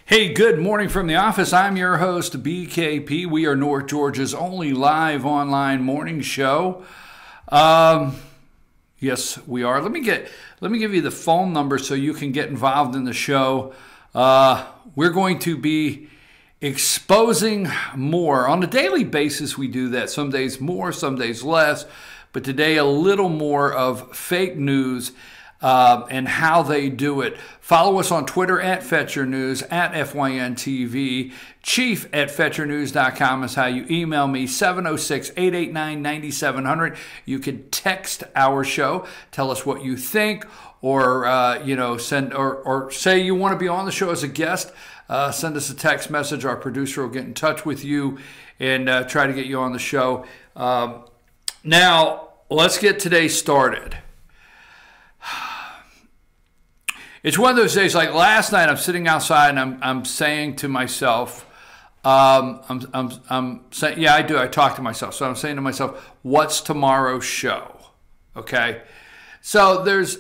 Hey, good morning from the office. I'm your host, BKP. We are North Georgia's only live online morning show. Yes, we are. Let me give you the phone number so you can get involved in the show. We're going to be exposing more. On a daily basis, we do that. Some days more, some days less. But today, a little more of fake news and how they do it. Follow us on Twitter at FetcherNews, at FYNTV. Chief at FetcherNews.com is how you email me, 706-889-9700. You can text our show, tell us what you think, or send or say you want to be on the show as a guest. Send us a text message. Our producer will get in touch with you and try to get you on the show. Now, let's get today started. It's one of those days, like last night, I'm sitting outside and I'm saying to myself, I'm saying, yeah, I do. I talk to myself. So I'm saying to myself, what's tomorrow's show? Okay. So there's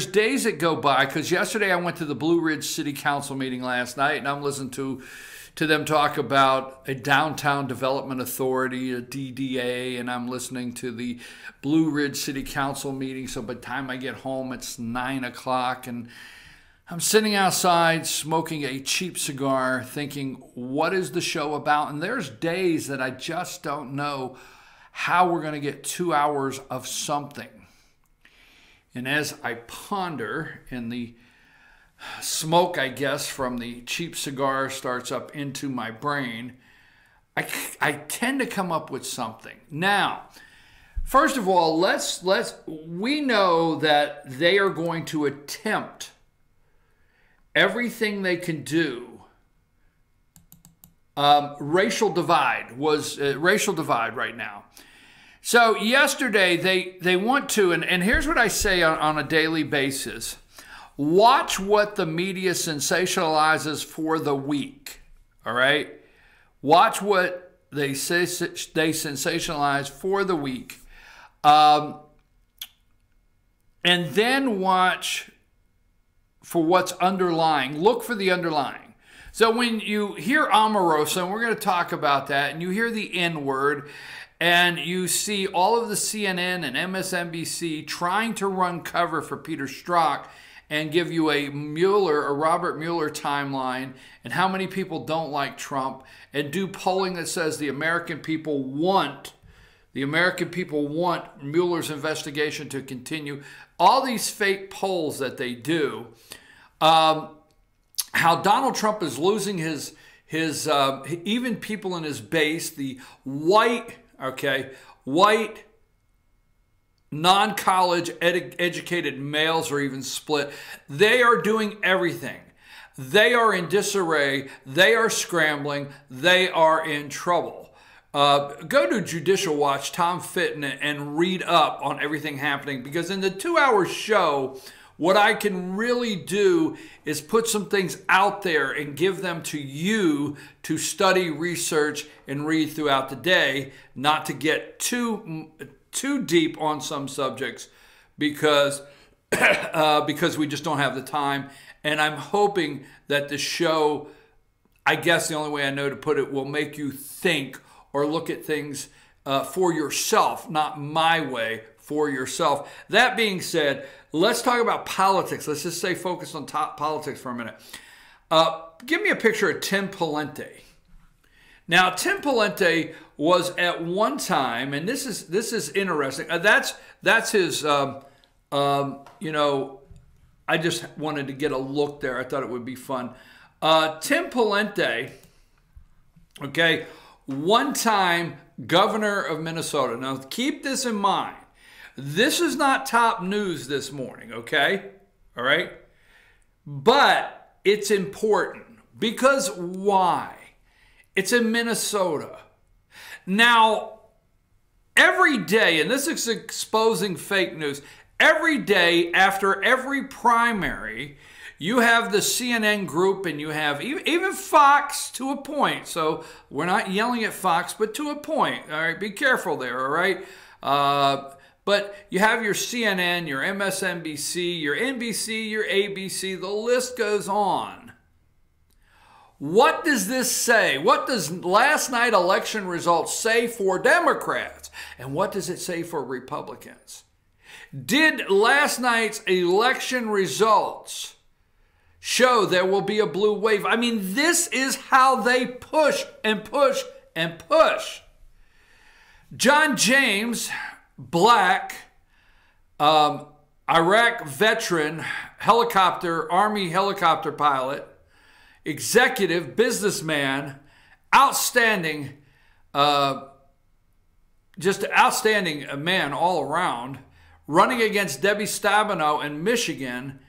days that go by, because yesterday I went to the Blue Ridge City Council meeting last night, and I'm listening to them talk about a Downtown Development Authority, a DDA, and I'm listening to the Blue Ridge City Council meeting. So by the time I get home, it's 9 o'clock, and I'm sitting outside smoking a cheap cigar thinking, what is the show about? And there's days that I just don't know how we're going to get 2 hours of something. And as I ponder, and the smoke, I guess, from the cheap cigar starts up into my brain, I tend to come up with something. Now, first of all, we know that they are going to attempt everything they can do. Racial divide right now. So yesterday they want to, and here's what I say on a daily basis. Watch what the media sensationalizes for the week, all right? Watch what they sensationalize for the week. And then watch for what's underlying. Look for the underlying. So when you hear Omarosa, and we're going to talk about that, and you hear the N-word, and you see all of the CNN and MSNBC trying to run cover for Peter Strzok, and give you a Robert Mueller timeline, and how many people don't like Trump, and do polling that says the American people want Mueller's investigation to continue. All these fake polls that they do, how Donald Trump is losing his even people in his base, the white non-college educated males are even split. They are doing everything. They are in disarray. They are scrambling. They are in trouble. Go to Judicial Watch, Tom Fitton, and read up on everything happening, because in the 2-hour show, what I can really do is put some things out there and give them to you to study, research, and read throughout the day, not to get too deep on some subjects because we just don't have the time. And I'm hoping that the show, I guess the only way I know to put it, will make you think or look at things for yourself, not my way, for yourself. That being said, let's talk about politics. Let's just stay focused on top politics for a minute. Give me a picture of Tim Pawlenty. Now, Tim Pawlenty was at one time, and this is interesting. That's his. I just wanted to get a look there. I thought it would be fun. Tim Pawlenty, okay, one time governor of Minnesota. Now, keep this in mind. This is not top news this morning, okay? All right? But it's important. Because why? It's in Minnesota. Now, every day, and this is exposing fake news, every day after every primary, you have the CNN group, and you have even Fox to a point. So we're not yelling at Fox, but to a point. All right, be careful there, all right? But you have your CNN, your MSNBC, your NBC, your ABC, the list goes on. what does this say? What does last night election results say for Democrats? And what does it say for Republicans? Did last night's election results show there will be a blue wave? I mean, this is how they push and push and push. John James, black, Iraq veteran, Army helicopter pilot, executive, businessman, outstanding, just outstanding man all around, running against Debbie Stabenow in Michigan.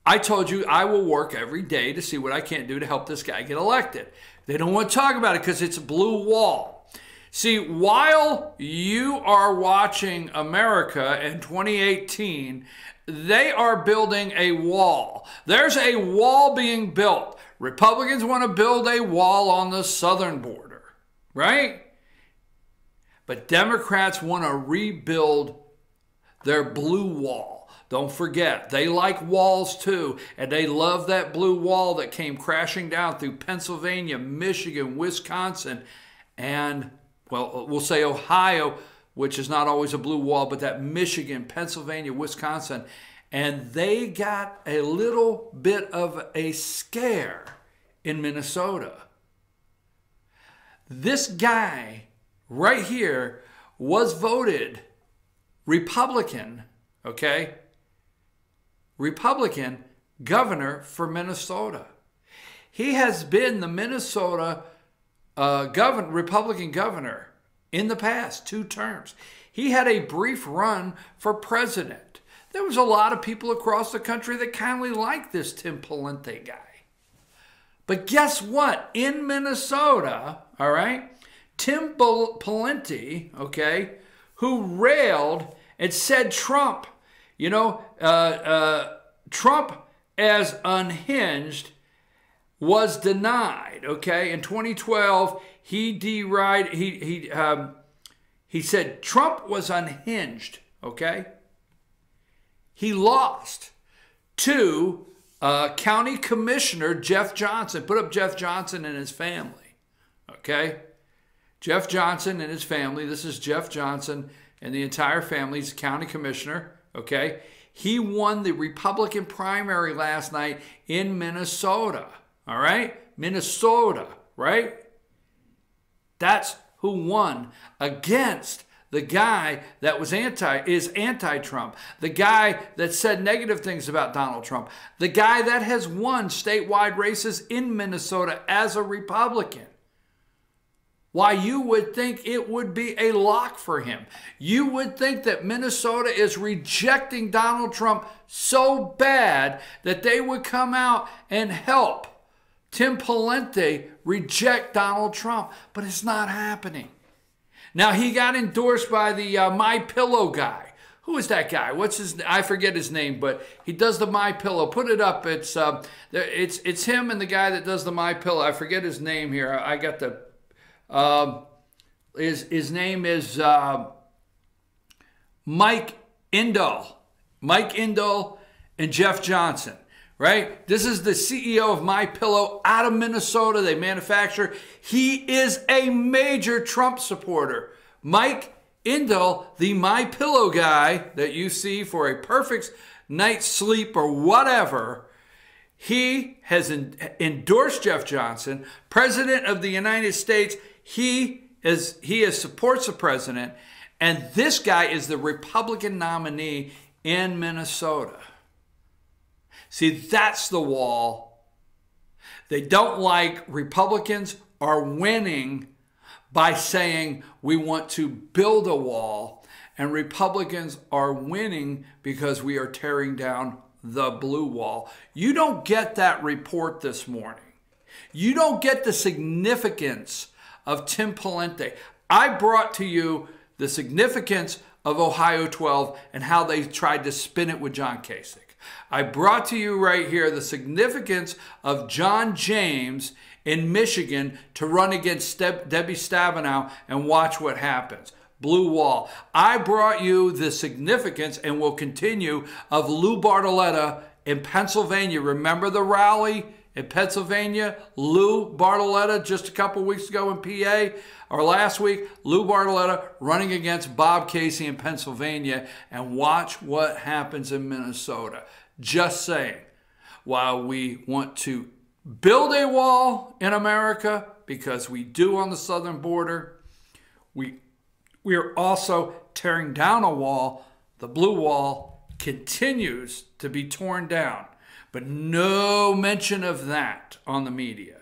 I told you I will work every day to see what I can do to help this guy get elected. They don't want to talk about it because it's a blue wall. See, while you are watching America in 2018, they are building a wall. There's a wall being built. Republicans want to build a wall on the southern border, right? But Democrats want to rebuild their blue wall. Don't forget, they like walls too, and they love that blue wall that came crashing down through Pennsylvania, Michigan, Wisconsin, and, well, we'll say Ohio, which is not always a blue wall, but that Michigan, Pennsylvania, Wisconsin, and they got a little bit of a scare in Minnesota. This guy right here was voted Republican, okay? Republican governor for Minnesota. He has been the Minnesota Republican governor in the past 2 terms. He had a brief run for president. There was a lot of people across the country that kind of liked this Tim Pawlenty guy. But guess what? In Minnesota, all right, Tim Pawlenty, okay, who railed and said Trump, Trump as unhinged, was denied, okay? In 2012, he said Trump was unhinged, okay? He lost to County Commissioner Jeff Johnson. Put up Jeff Johnson and his family, okay? Jeff Johnson and his family. This is Jeff Johnson and the entire family. He's county commissioner, okay? He won the Republican primary last night in Minnesota, all right? Minnesota, right? That's who won against the guy that was anti-Trump, the guy that said negative things about Donald Trump, the guy that has won statewide races in Minnesota as a Republican. Why, you would think it would be a lock for him. You would think that Minnesota is rejecting Donald Trump so bad that they would come out and help Tim Pawlenty reject Donald Trump. But it's not happening. Now, he got endorsed by the MyPillow guy. Who is that guy? I forget his name, but he does the MyPillow. Put it up. It's him and the guy that does the MyPillow. I forget his name here. I got the... his name is Mike Indall. Mike Indall and Jeff Johnson, right? This is the CEO of MyPillow out of Minnesota. They manufacture. He is a major Trump supporter. Mike Indall, the MyPillow guy that you see for a perfect night's sleep or whatever, he has endorsed Jeff Johnson, President of the United States. He supports the president, and this guy is the Republican nominee in Minnesota. See, that's the wall. They don't like Republicans are winning by saying we want to build a wall, and Republicans are winning because we are tearing down the blue wall. You don't get that report this morning. You don't get the significance of Tim Pawlenty. I brought to you the significance of Ohio 12 and how they tried to spin it with John Kasich. I brought to you right here the significance of John James in Michigan to run against Debbie Stabenow and watch what happens. Blue wall. I brought you the significance and will continue of Lou Bartoletta in Pennsylvania. Remember the rally in Pennsylvania, Lou Bartoletta just a couple weeks ago in PA, or last week, Lou Bartoletta running against Bob Casey in Pennsylvania, and watch what happens in Minnesota. Just saying, while we want to build a wall in America, because we do on the southern border, we are also tearing down a wall. The blue wall continues to be torn down, but no mention of that on the media.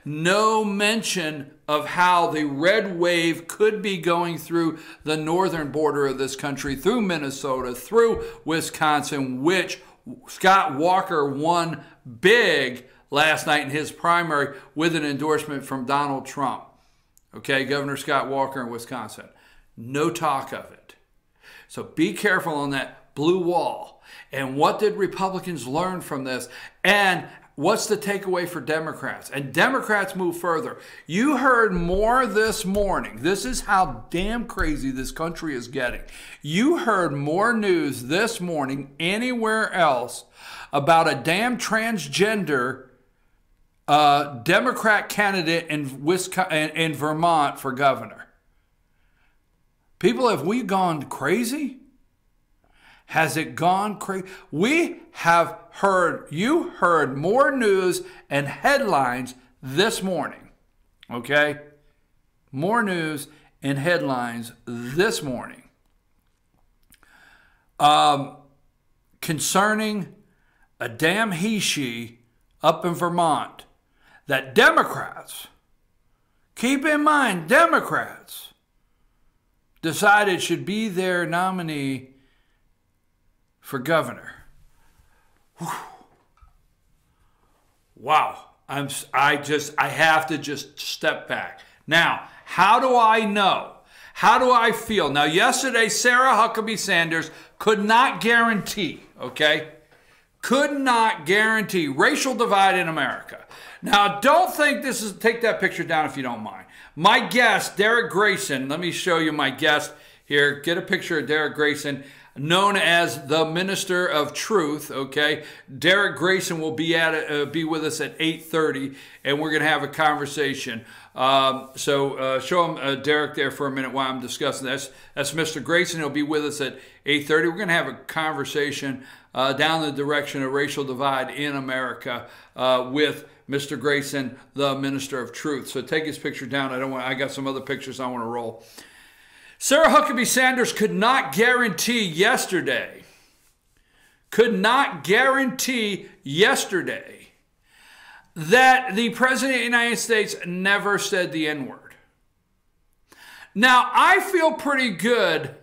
No mention of how the red wave could be going through the northern border of this country, through Minnesota, through Wisconsin, which Scott Walker won big last night in his primary with an endorsement from Donald Trump. Okay, Governor Scott Walker in Wisconsin. No talk of it. So be careful on that blue wall. And what did Republicans learn from this? And what's the takeaway for Democrats? And Democrats move further. You heard more this morning. This is how damn crazy this country is getting. You heard more news this morning anywhere else about a damn transgender Democrat candidate in Vermont for governor. People, have we gone crazy? Has it gone crazy? We have heard, you heard more news and headlines this morning, okay? More news and headlines this morning concerning a damn he-she up in Vermont that Democrats, keep in mind, Democrats decided should be their nominee for governor. Whew. Wow. I have to just step back. Now, how do I know? How do I feel? Now, yesterday, Sarah Huckabee Sanders could not guarantee, okay? Could not guarantee racial divide in America. Now, don't think this is, take that picture down if you don't mind. My guest, Derek Grayson, let me show you my guest here. Get a picture of Derek Grayson, known as the Minister of Truth, okay? Derek Grayson will be with us at 8:30, and we're going to have a conversation. So show him Derek there for a minute while I'm discussing this. That's Mr. Grayson. He'll be with us at 8:30. We're going to have a conversation down the direction of racial divide in America with Mr. Grayson, the Minister of Truth. So take his picture down. I got some other pictures I want to roll. Sarah Huckabee Sanders could not guarantee yesterday that the President of the United States never said the N-word. Now, I feel pretty good,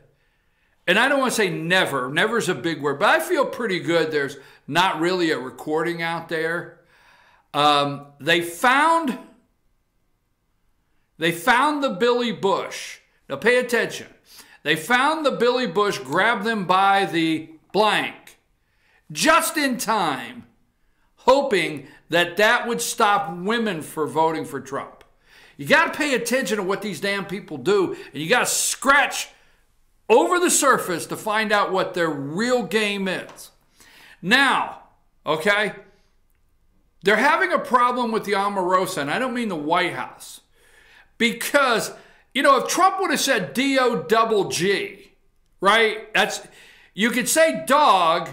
and I don't want to say never. Never is a big word, but I feel pretty good there's not really a recording out there. They found the Billy Bush. Now pay attention. They found the Billy Bush, grabbed them by the blank, just in time, hoping that that would stop women from voting for Trump. You got to pay attention to what these damn people do, and you got to scratch over the surface to find out what their real game is. Now, okay, they're having a problem with the Omarosa, and I don't mean the White House, because, you know, if Trump would have said D-O-double-G, right? You could say dog,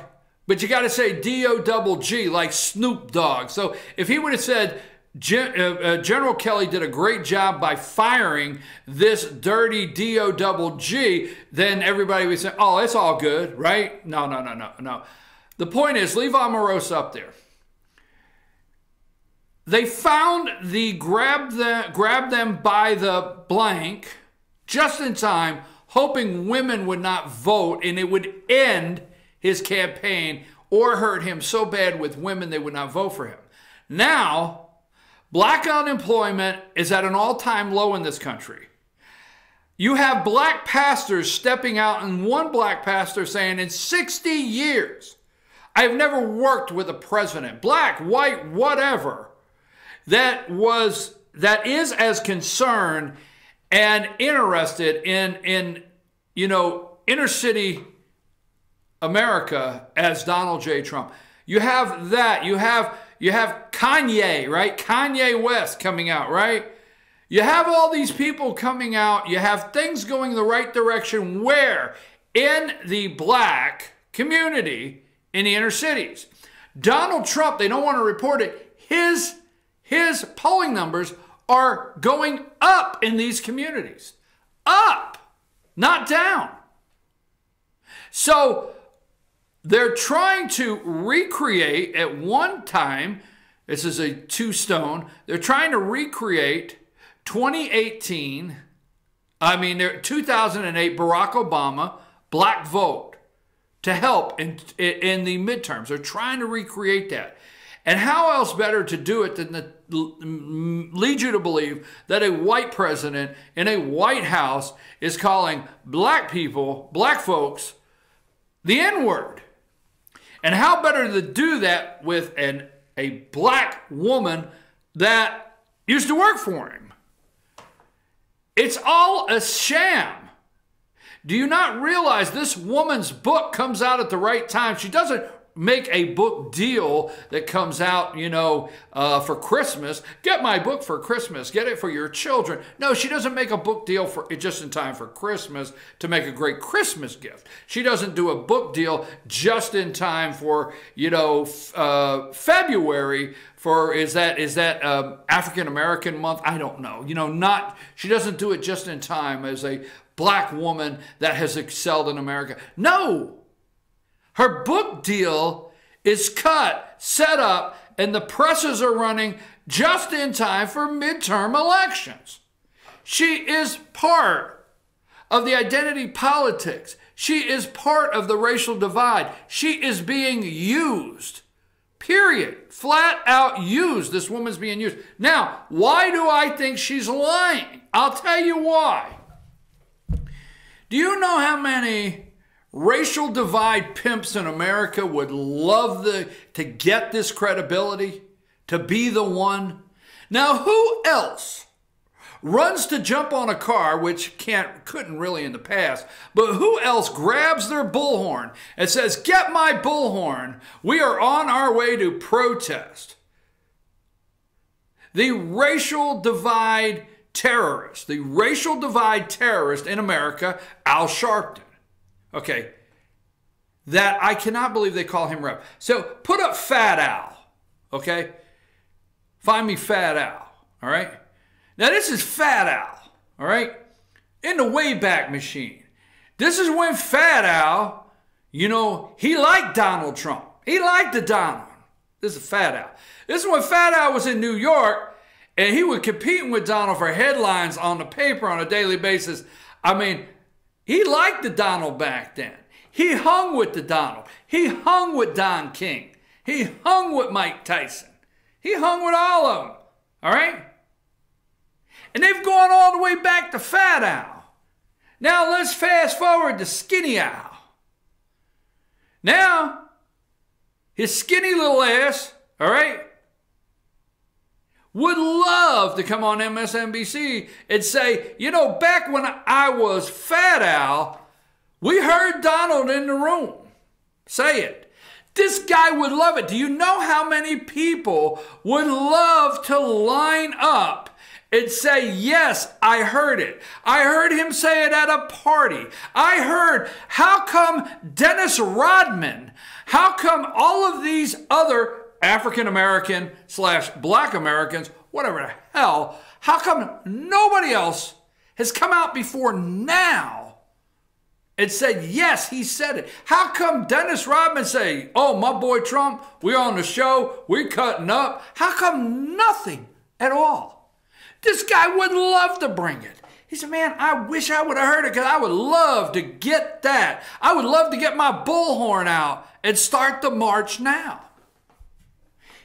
but you got to say D-O-double-G, like Snoop Dogg. So if he would have said General Kelly did a great job by firing this dirty D-O-double-G, then everybody would say, oh, it's all good, right? No. The point is, leave Omarosa up there. They found the grab them by the blank just in time, hoping women would not vote and it would end his campaign or hurt him so bad with women they would not vote for him. Now, black unemployment is at an all-time low in this country. You have black pastors stepping out, and one black pastor saying, in 60 years, I've never worked with a president, black, white, whatever, that is as concerned and interested in inner city America as Donald J. Trump. You have that. You have Kanye, right? Kanye West coming out, right? You have all these people coming out. You have things going the right direction where in the black community in the inner cities. Donald Trump, they don't want to report it. His polling numbers are going up in these communities. Up, not down. So they're trying to recreate at one time, this is a two-stone, they're trying to recreate 2008 Barack Obama black vote to help in the midterms. They're trying to recreate that. And how else better to do it than to lead you to believe that a white president in a White House is calling black people, black folks, the N-word. And how better to do that with a black woman that used to work for him? It's all a sham. Do you not realize this woman's book comes out at the right time? She doesn't make a book deal that comes out, for Christmas. Get my book for Christmas. Get it for your children. No, she doesn't make a book deal for just in time for Christmas to make a great Christmas gift. She doesn't do a book deal just in time for, February for, is that African American month? I don't know. She doesn't do it just in time as a black woman that has excelled in America. No. Her book deal is cut, set up, and the presses are running just in time for midterm elections. She is part of the identity politics. She is part of the racial divide. She is being used. Period. Flat out used. This woman's being used. Now, why do I think she's lying? I'll tell you why. Do you know how many racial divide pimps in America would love to get this credibility, to be the one? Now, who else runs to jump on a car, which couldn't really in the past, but who else grabs their bullhorn and says, "Get my bullhorn, we are on our way to protest"? The racial divide terrorist in America, Al Sharpton. Okay, that I cannot believe they call him Rep. So put up Fat Al, okay? Find me Fat Al, all right? Now this is Fat Al, all right? In the Wayback Machine. This is when Fat Al, he liked Donald Trump. He liked the Donald. This is Fat Al. This is when Fat Al was in New York and he was competing with Donald for headlines on the paper on a daily basis. I mean, he liked the Donald back then. He hung with the Donald. He hung with Don King. He hung with Mike Tyson. He hung with all of them. All right? And they've gone all the way back to Fat Al. Now let's fast forward to Skinny Al. Now, his skinny little ass, all right, would love to come on MSNBC and say, back when I was Fat Al, we heard Donald in the room. Say it. This guy would love it. Do you know how many people would love to line up and say, yes, I heard it. I heard him say it at a party. I heard, how come Dennis Rodman, how come all of these other African-American / Black Americans, whatever the hell, how come nobody else has come out before now and said, yes, he said it? How come Dennis Rodman say, oh, my boy Trump, we're on the show, we're cutting up? How come nothing at all? This guy would love to bring it. He said, man, I wish I would have heard it because I would love to get that. I would love to get my bullhorn out and start the march now.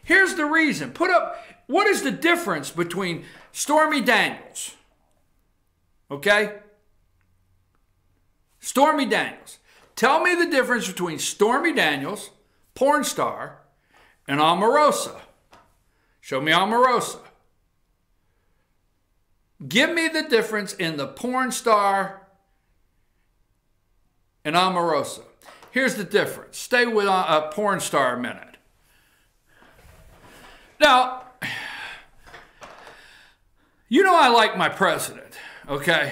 Here's the reason. Put up, what is the difference between Stormy Daniels? Okay? Stormy Daniels. Tell me the difference between Stormy Daniels, porn star, and Omarosa. Show me Omarosa. Give me the difference in the porn star and Omarosa. Here's the difference. Stay with a porn star a minute. Now, you know I like my president, okay?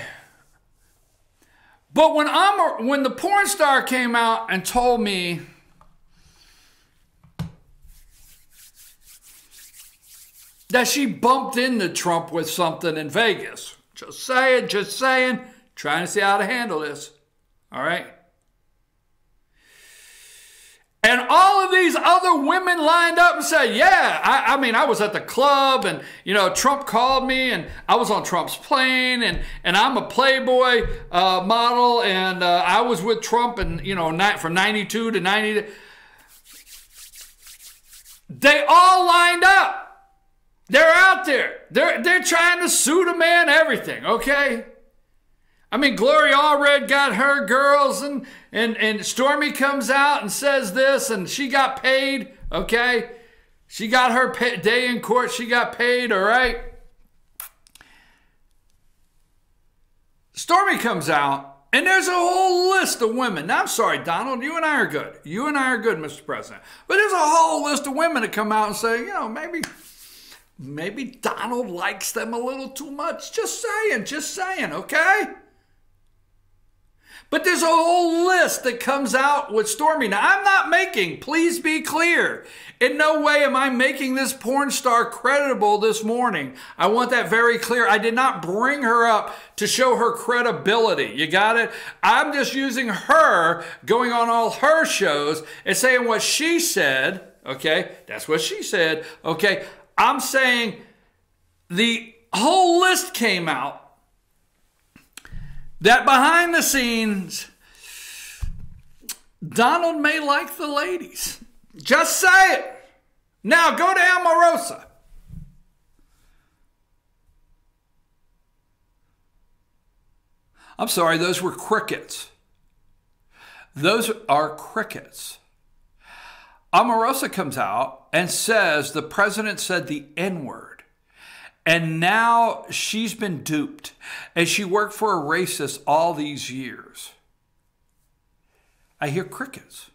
But when the porn star came out and told me that she bumped into Trump with something in Vegas, just saying, trying to see how to handle this, all right? And all of these other women lined up and said, yeah, I mean, I was at the club and, you know, Trump called me and I was on Trump's plane and I'm a Playboy model and I was with Trump and, you know, from 92 to 90. They all lined up. They're out there. They're trying to sue the man, everything, okay? I mean, Gloria Allred got her girls, and Stormy comes out and says this, and she got paid, okay? She got her day in court, she got paid, all right? Stormy comes out, and there's a whole list of women. Now, I'm sorry, Donald, you and I are good. You and I are good, Mr. President. But there's a whole list of women that come out and say, you know, maybe Donald likes them a little too much. Just saying, okay? But there's a whole list that comes out with Stormy. Now, I'm not making, please be clear, in no way am I making this porn star creditable this morning. I want that very clear. I did not bring her up to show her credibility. You got it? I'm just using her, going on all her shows and saying what she said, okay? That's what she said, okay? I'm saying the whole list came out that behind the scenes, Donald may like the ladies. Just say it. Now go to Omarosa. I'm sorry, those were crickets. Those are crickets. Omarosa comes out and says the president said the N-word. And now she's been duped. And she worked for a racist all these years. I hear crickets.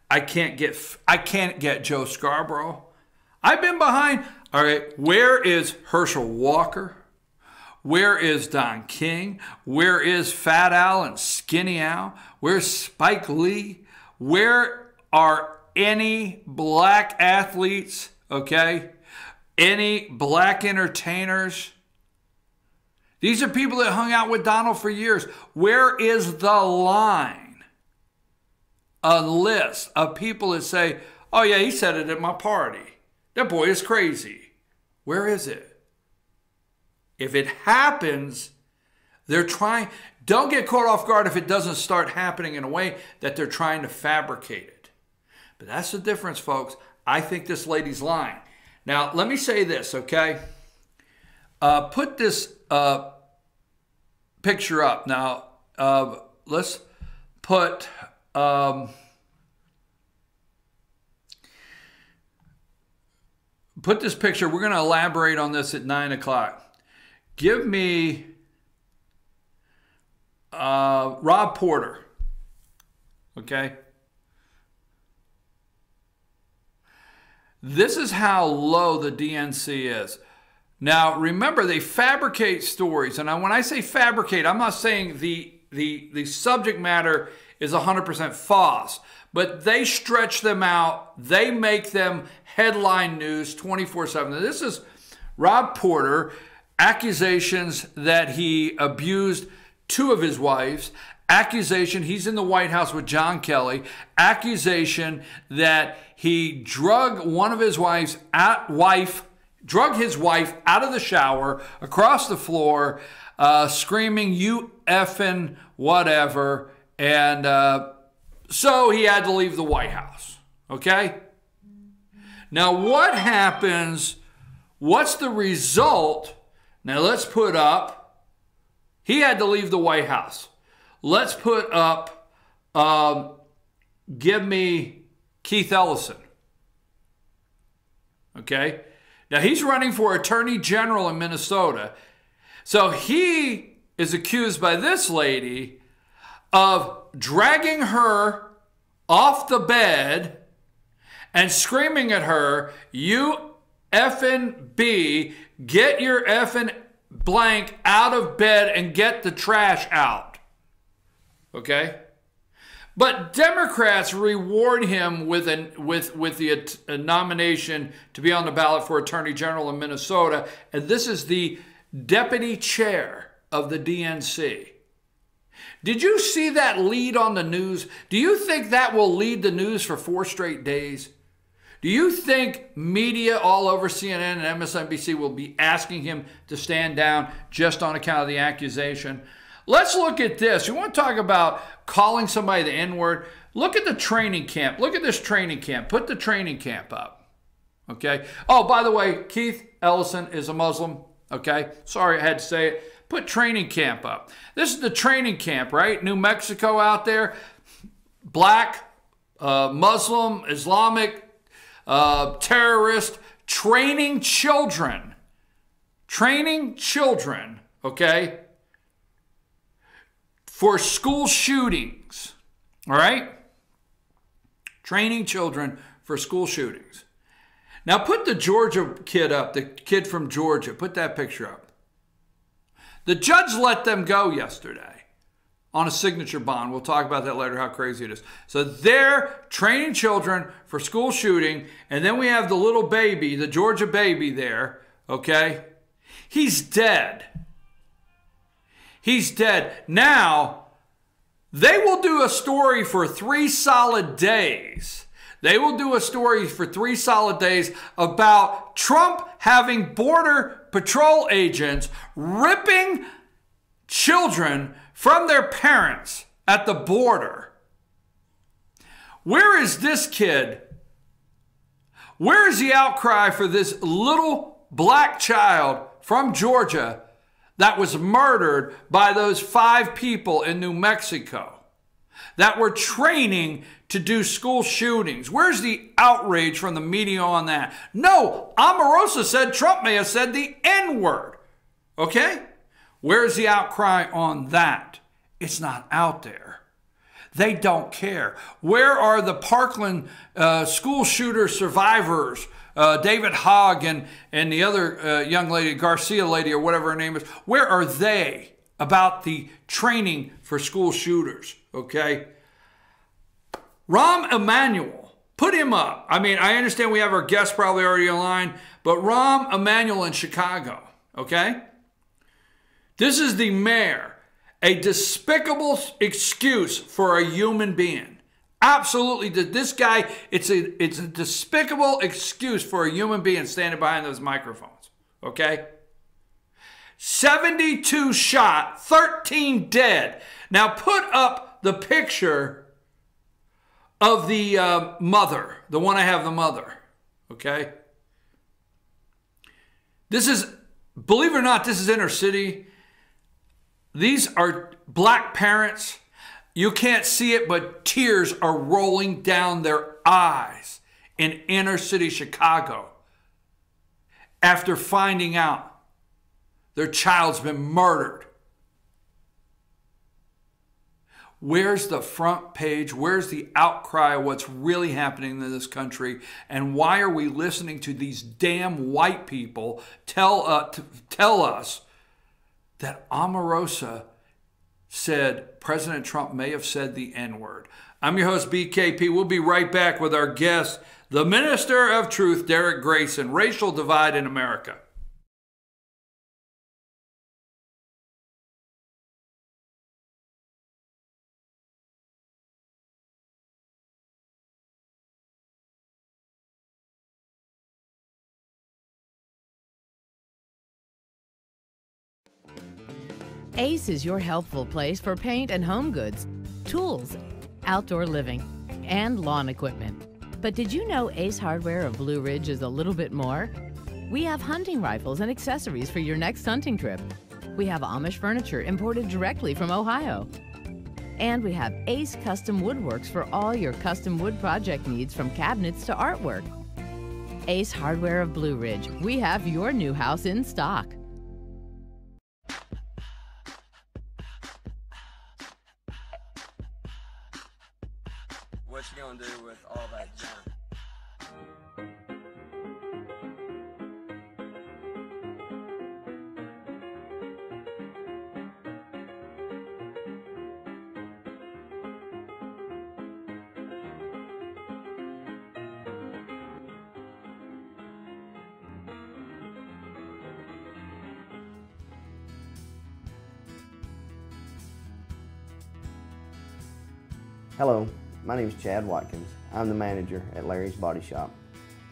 I can't get Joe Scarborough. I've been behind. All right, where is Herschel Walker? Where is Don King? Where is Fat Al and Skinny Al? Where's Spike Lee? Where are any black athletes, okay? Any black entertainers? These are people that hung out with Donald for years. Where is the line? A list of people that say, oh yeah, he said it at my party. That boy is crazy. Where is it? If it happens, they're trying. Don't get caught off guard if it doesn't start happening in a way that they're trying to fabricate it. But that's the difference, folks. I think this lady's lying. Now, let me say this, okay? Put this picture up. Now, let's put... put this picture. We're going to elaborate on this at 9 o'clock. Give me Rob Porter, okay? This is how low the DNC is. Now, remember, they fabricate stories. And when I say fabricate, I'm not saying the subject matter is 100% false. But they stretch them out. They make them headline news 24/7. This is Rob Porter, accusations that he abused 2 of his wives. Accusation he's in the White House with John Kelly. Accusation that he drug one of his drug his wife out of the shower, across the floor, screaming, "You effing whatever." And so he had to leave the White House. Okay? Now what happens? What's the result? Now let's put up, he had to leave the White House. Let's put up, give me Keith Ellison. Okay? Now he's running for Attorney General in Minnesota. So he is accused by this lady of dragging her off the bed and screaming at her, "You effing B, get your effing blank out of bed and get the trash out." Okay? But Democrats reward him with a nomination to be on the ballot for Attorney General in Minnesota. And this is the deputy chair of the DNC. Did you see that lead on the news? Do you think that will lead the news for 4 straight days? Do you think media all over CNN and MSNBC will be asking him to stand down just on account of the accusation? Let's look at this. You want to talk about calling somebody the N-word? Look at the training camp. Look at this training camp. Put the training camp up. Okay. Oh, by the way, Keith Ellison is a Muslim. Okay. Sorry, I had to say it. Put training camp up. This is the training camp, right? New Mexico out there. Black, Muslim, Islamic, terrorist, training children. Training children, okay? For school shootings, all right? Training children for school shootings. Now put the Georgia kid up, the kid from Georgia. Put that picture up. The judge let them go yesterday on a signature bond. We'll talk about that later, how crazy it is. So they're training children for school shooting, and then we have the little baby, the Georgia baby there, okay? He's dead. He's dead. Now, they will do a story for 3 solid days. They will do a story for 3 solid days about Trump having Border Patrol agents ripping children from their parents at the border. Where is this kid? Where is the outcry for this little black child from Georgia that was murdered by those 5 people in New Mexico that were training to do school shootings? Where's the outrage from the media on that? No, Omarosa said Trump may have said the N-word. Okay? Where's the outcry on that? It's not out there. They don't care. Where are the Parkland school shooter survivors? David Hogg and the other young lady, Garcia lady or whatever her name is. Where are they about the training for school shooters? Okay? Rahm Emanuel, put him up. I mean, I understand we have our guest probably already online, but Rahm Emanuel in Chicago, okay? This is the mayor. A despicable excuse for a human being. Absolutely, this guy, it's a despicable excuse for a human being standing behind those microphones, okay? 72 shot, 13 dead. Now put up the picture of the mother, the one I have the mother, okay? This is, believe it or not, this is inner city. These are black parents. You can't see it, but tears are rolling down their eyes in inner city Chicago after finding out their child's been murdered. Where's the front page? Where's the outcry of what's really happening in this country? And why are we listening to these damn white people tell us that Omarosa said President Trump may have said the N-word? I'm your host, BKP. We'll be right back with our guest, the Minister of Truth, Derek Grayson, Racial Divide in America. Ace is your helpful place for paint and home goods, tools, outdoor living, and lawn equipment. But did you know Ace Hardware of Blue Ridge is a little bit more? We have hunting rifles and accessories for your next hunting trip. We have Amish furniture imported directly from Ohio. And we have Ace Custom Woodworks for all your custom wood project needs, from cabinets to artwork. Ace Hardware of Blue Ridge. We have your new house in stock. What you gonna do with all that junk? Hello, my name is Chad Watkins. I'm the manager at Larry's Body Shop.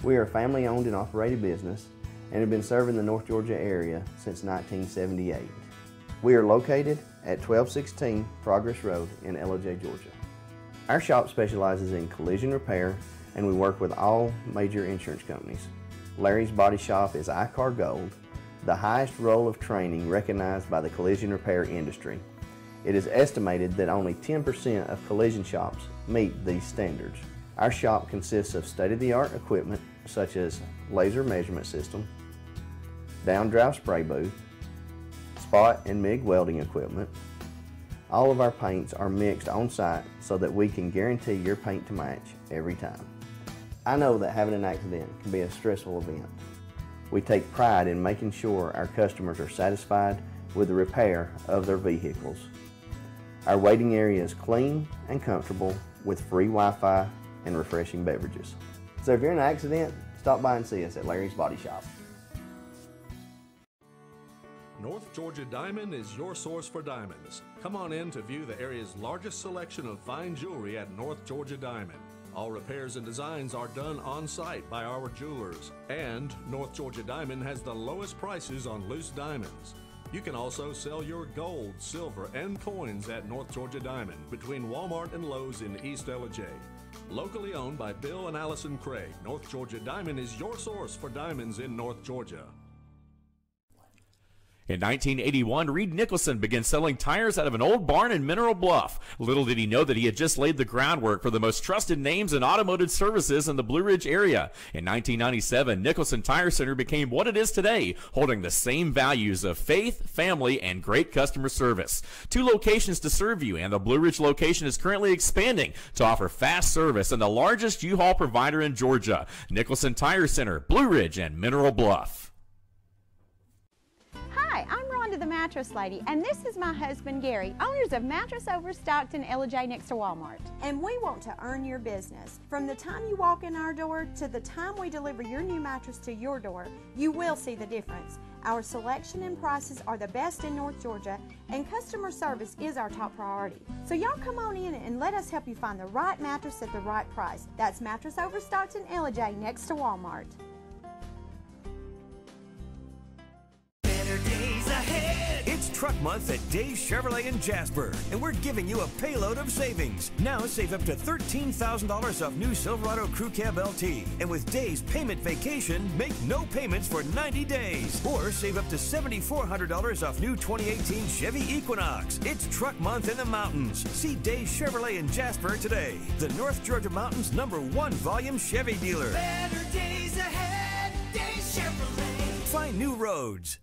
We are a family-owned and operated business and have been serving the North Georgia area since 1978. We are located at 1216 Progress Road in LOJ, Georgia. Our shop specializes in collision repair and we work with all major insurance companies. Larry's Body Shop is ICAR Gold, the highest role of training recognized by the collision repair industry. It is estimated that only 10% of collision shops meet these standards. Our shop consists of state-of-the-art equipment such as laser measurement system, down-drive spray booth, spot and MIG welding equipment. All of our paints are mixed on-site so that we can guarantee your paint to match every time. I know that having an accident can be a stressful event. We take pride in making sure our customers are satisfied with the repair of their vehicles. Our waiting area is clean and comfortable with free Wi-Fi and refreshing beverages. So if you're in an accident, stop by and see us at Larry's Body Shop. North Georgia Diamond is your source for diamonds. Come on in to view the area's largest selection of fine jewelry at North Georgia Diamond. All repairs and designs are done on-site by our jewelers. And North Georgia Diamond has the lowest prices on loose diamonds. You can also sell your gold, silver, and coins at North Georgia Diamond between Walmart and Lowe's in East LJ. Locally owned by Bill and Allison Craig, North Georgia Diamond is your source for diamonds in North Georgia. In 1981, Reed Nicholson began selling tires out of an old barn in Mineral Bluff. Little did he know that he had just laid the groundwork for the most trusted names in automotive services in the Blue Ridge area. In 1997, Nicholson Tire Center became what it is today, holding the same values of faith, family, and great customer service. 2 locations to serve you, and the Blue Ridge location is currently expanding to offer fast service and the largest U-Haul provider in Georgia. Nicholson Tire Center, Blue Ridge, and Mineral Bluff. Hi, I'm Rhonda the Mattress Lady, and this is my husband Gary, owners of Mattress Overstocked in LJ next to Walmart. And we want to earn your business. From the time you walk in our door to the time we deliver your new mattress to your door, you will see the difference. Our selection and prices are the best in North Georgia, and customer service is our top priority. So y'all come on in and let us help you find the right mattress at the right price. That's Mattress Overstocked in LJ next to Walmart. Days ahead. It's Truck Month at Days Chevrolet in Jasper, and we're giving you a payload of savings. Now save up to $13,000 off new Silverado Crew Cab LT, and with Days Payment Vacation, make no payments for 90 days. Or save up to $7,400 off new 2018 Chevy Equinox. It's Truck Month in the mountains. See Days Chevrolet in Jasper today, the North Georgia Mountains #1 volume Chevy dealer. Better days ahead, Days Chevrolet. Find new roads.